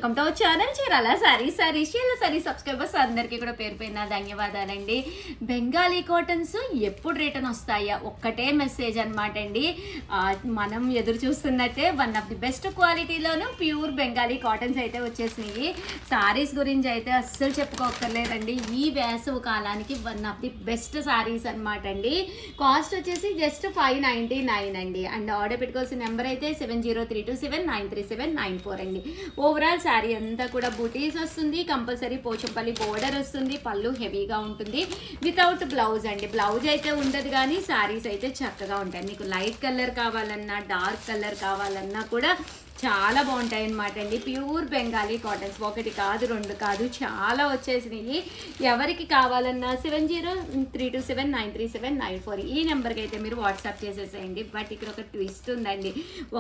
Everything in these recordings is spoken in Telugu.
Welcome to our channel Chirala sorry subscribers అందరికీ కూడా పేరు పేరున ధన్యవాదాలండి. బెంగాలీ కాటన్స్ ఎప్పుడు రిటర్న్ వస్తాయా ఒక్కటే మెసేజ్ అనమాట అండి. మనం ఎదురు చూస్తున్నట్టే వన్ ఆఫ్ ది బెస్ట్ క్వాలిటీలోను ప్యూర్ బెంగాలీ కాటన్స్ అయితే వచ్చేసినాయి. సారీస్ గురించి అయితే అస్సలు చెప్పుకోక్కర్లేదండి. ఈ వేసవి కాలానికి one of the best saris అనమాట అండి. కాస్ట్ వచ్చేసి జస్ట్ 599 అండి. అండ్ ఆర్డర్ పెట్టుకోవాల్సిన నెంబర్ అయితే 7032793794 అండి. ఓవరాల్ శారీ అంతా కూడా బూటీస్ వస్తుంది, కంపల్సరీ పోచంపల్లి బోర్డర్ వస్తుంది, పళ్ళు హెవీగా ఉంటుంది, వితౌట్ బ్లౌజ్ అండి. బ్లౌజ్ అయితే ఉండదు కానీ శారీస్ అయితే చక్కగా ఉంటాయి. మీకు లైట్ కలర్ కావాలన్నా డార్క్ కలర్ కావాలన్నా కూడా చాలా బాగుంటాయి అన్నమాట అండి. ప్యూర్ బెంగాలీ కాటన్స్ ఒకటి కాదు రెండు కాదు చాలా వచ్చేసినాయి. ఎవరికి కావాలన్నా 7032793794 ఈ నెంబర్కి అయితే మీరు వాట్సాప్ చేసేసేయండి. బట్ ఇక్కడ ఒక ట్విస్ట్ ఉందండి.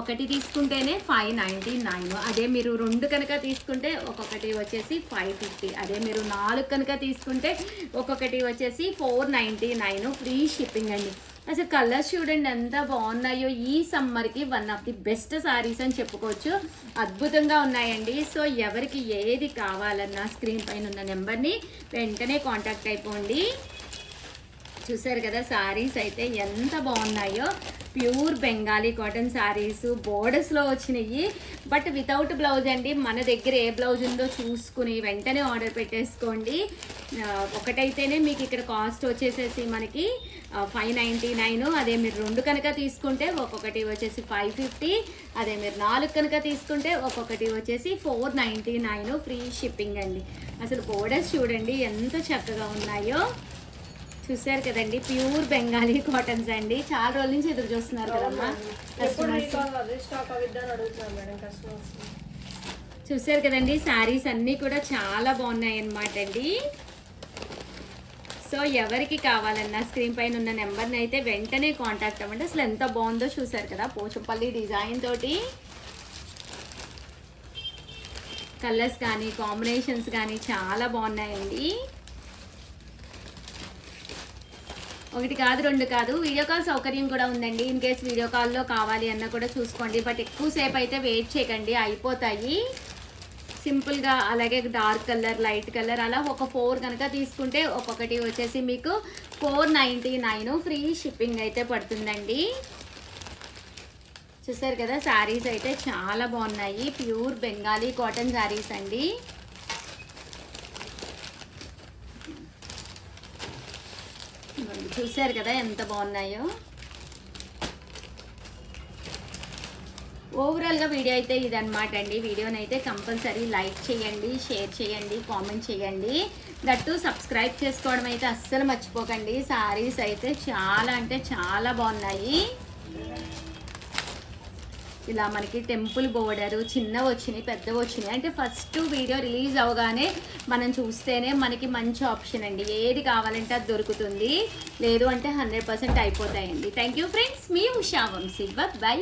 ఒకటి తీసుకుంటేనే 599, అదే మీరు రెండు కనుక తీసుకుంటే ఒక్కొక్కటి వచ్చేసి 550, అదే మీరు 4 కనుక తీసుకుంటే ఒక్కొక్కటి వచ్చేసి 499 ఫ్రీ షిప్పింగ్ అండి. అసలు కలర్స్ చూడండి ఎంత బాగున్నాయో. ఈ సమ్మర్కి one of the best saris అని చెప్పుకోవచ్చు. అద్భుతంగా ఉన్నాయండి. సో ఎవరికి ఏది కావాలన్నా స్క్రీన్ పైన ఉన్న నెంబర్ని వెంటనే కాంటాక్ట్ అయిపోండి. చూసారు కదా సారీస్ అయితే ఎంత బాగున్నాయో. ప్యూర్ బెంగాలీ కాటన్ శారీస్ బోర్డర్స్లో వచ్చినాయి, బట్ వితౌట్ బ్లౌజ్ అండి. మన దగ్గర ఏ బ్లౌజ్ ఉందో చూసుకుని వెంటనే ఆర్డర్ పెట్టేసుకోండి. ఒకటైతేనే మీకు ఇక్కడ కాస్ట్ వచ్చేసేసి మనకి 599, అదే మీరు రెండు కనుక తీసుకుంటే ఒక్కొక్కటి వచ్చేసి 550, అదే మీరు 4 కనుక తీసుకుంటే ఒక్కొక్కటి వచ్చేసి 499 ఫ్రీ షిప్పింగ్ అండి. అసలు బోర్డర్స్ చూడండి ఎంత చక్కగా ఉన్నాయో. చూసారు కదండి ప్యూర్ బెంగాలీ కాటన్స్ అండి. చాలా రోజుల నుంచి ఎదురు చూస్తున్నారు కదమ్మా కస్టమర్స్. చూసారు కదండి శారీస్ అన్నీ కూడా చాలా బాగున్నాయి అన్నమాట అండి. సో ఎవరికి కావాలన్నా స్క్రీన్ పైన ఉన్న నెంబర్ని అయితే వెంటనే కాంటాక్ట్ అవ్వండి. అసలు ఎంత బాగుందో చూసారు కదా పోచంపల్లి డిజైన్ తోటి. కలర్స్ కానీ కాంబినేషన్స్ కానీ చాలా బాగున్నాయండి. ఒకటి కాదు రెండు కాదు, వీడియో కాల్ సౌకర్యం కూడా ఉందండి. ఇన్ కేస్ వీడియో కాల్లో కావాలి అన్న కూడా చూసుకోండి. బట్ ఎక్కువసేపు అయితే వెయిట్ చేయకండి, అయిపోతాయి సింపుల్గా. అలాగే డార్క్ కలర్ లైట్ కలర్ అలా ఒక 4 కనుక తీసుకుంటే ఒక్కొక్కటి వచ్చేసి మీకు 499 ఫ్రీ షిప్పింగ్ అయితే పడుతుందండి. చూసారు కదా శారీస్ అయితే చాలా బాగున్నాయి. ప్యూర్ బెంగాలీ కాటన్ శారీస్ అండి. చూసారు కదా ఎంత బాగున్నాయో. ఓవరాల్గా వీడియో అయితే ఇదన్నమాట అండి. వీడియోని అయితే కంపల్సరీ లైక్ చేయండి, షేర్ చేయండి, కామెంట్ చేయండి. దట్టు సబ్స్క్రైబ్ చేసుకోవడం అయితే అస్సలు మర్చిపోకండి. శారీస్ అయితే చాలా అంటే చాలా బాగున్నాయి. ఇలా మనకి టెంపుల్ బోర్డరు చిన్నవి వచ్చినాయి పెద్దవి వచ్చినాయి. అంటే ఫస్ట్ వీడియో రిలీజ్ అవగానే మనం చూస్తేనే మనకి మంచి ఆప్షన్ అండి. ఏది కావాలంటే అది దొరుకుతుంది, లేదు అంటే 100% అయిపోతాయండి. థ్యాంక్ యూ ఫ్రెండ్స్, మీ ఉషా వంశీ. బై.